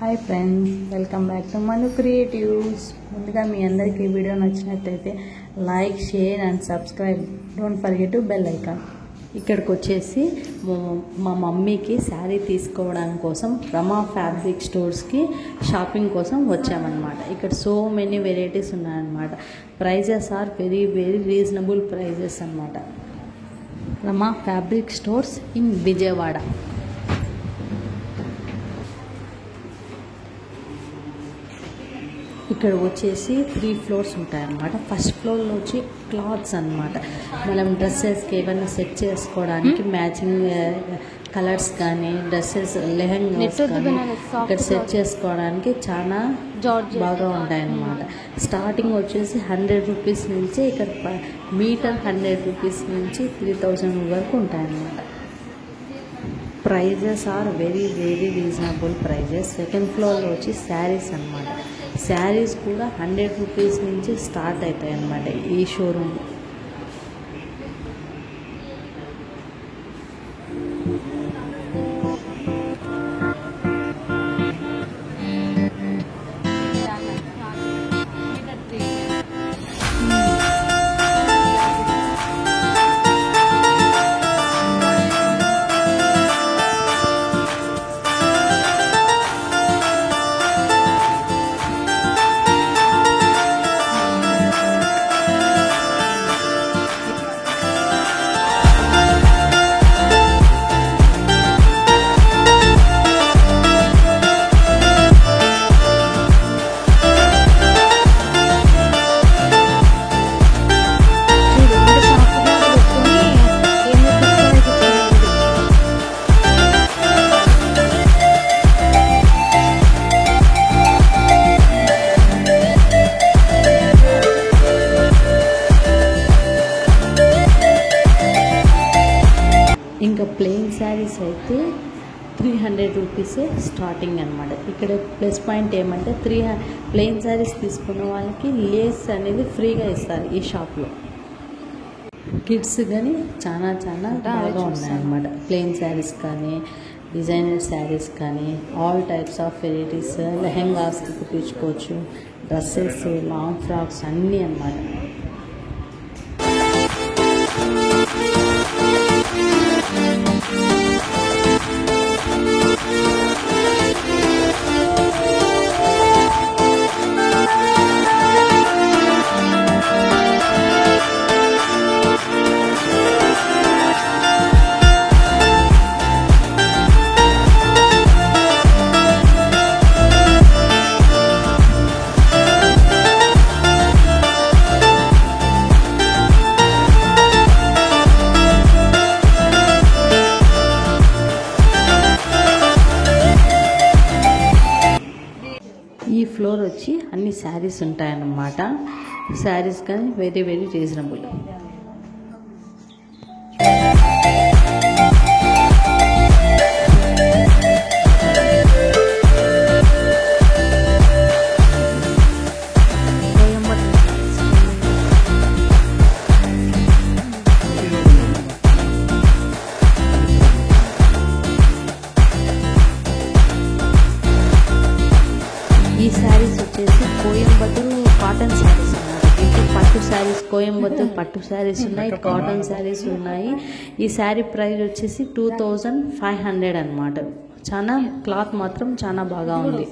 Hi friends, welcome back to Manu creatives. ముందుగా మీ అందరికీ video నచ్చినట్టయితే like, share and subscribe. Don't forget to bell icon. ఇక్కడికి వచ్చేసి మా మమ్మీకి శారీ తీసుకోవడానికి కోసం రమా ఫ్యాబ్రిక్ స్టోర్స్కి షాపింగ్ కోసం వచ్చామన్నమాట. ఇక్కడ సో మెనీ వెరైటీస్ ఉన్నాయన్నమాట. Prices are very very reasonable prices అన్నమాట. Rama fabric stores in Vijayawada. ఇక్కడ వచ్చేసి 3 ఫ్లోర్స్ ఉంటాయన్నమాట. ఫస్ట్ ఫ్లోర్లో వచ్చి క్లాత్స్ అన్నమాట. మనం డ్రెస్సెస్కి ఏమైనా సెట్ చేసుకోవడానికి మ్యాచింగ్ కలర్స్ కానీ డ్రెస్సెస్ లెహంగాస్ కానీ ఇక్కడ సెట్ చేసుకోవడానికి చాలా బాగా ఉంటాయన్నమాట. స్టార్టింగ్ వచ్చేసి 100 రూపీస్ నుంచి ఇక్కడ మీటర్ 100 రూపీస్ నుంచి 3000 వరకు ఉంటాయన్నమాట. Prices are very very reasonable prices. Second ఫ్లోర్లో వచ్చి శారీస్ అన్నమాట. శారీస్ కూడా 100 రూపీస్ నుంచి స్టార్ట్ అవుతాయి అన్నమాట ఈ షోరూమ్. ఇంకా ప్లెయిన్ శారీస్ అయితే 300 రూపీసే స్టార్టింగ్ అనమాట. ఇక్కడ ప్లస్ పాయింట్ ఏమంటే ప్లెయిన్ శారీస్ తీసుకున్న వాళ్ళకి లేస్ అనేది ఫ్రీగా ఇస్తారు ఈ షాప్లో. కిడ్స్ కానీ చాలా బాగా ఉన్నాయన్నమాట. ప్లెయిన్ శారీస్ కానీ డిజైనర్ శారీస్ కానీ ఆల్ టైప్స్ ఆఫ్ వెరైటీస్. లెహెంగాస్కి కుట్టించుకోవచ్చు, డ్రెస్సెస్, లాంగ్ ఫ్రాక్స్ అన్నీ అన్నమాట. ఈ ఫ్లోర్ వచ్చి అన్ని శారీస్ ఉంటాయన్నమాట. శారీస్ కానీ వెరీ వెరీ రీజనబుల్. ఈ శారీస్ వచ్చేసి కోయంబత్తూరు కాటన్ శారీస్ అన్నమాట. దీంట్లో పట్టు శారీస్, కోయంబత్తూరు పట్టు శారీస్ ఉన్నాయి, కాటన్ శారీస్ ఉన్నాయి. ఈ శారీ ప్రైస్ వచ్చేసి 2500 అన్నమాట. చాలా క్లాత్ మాత్రం చాలా బాగా ఉంది.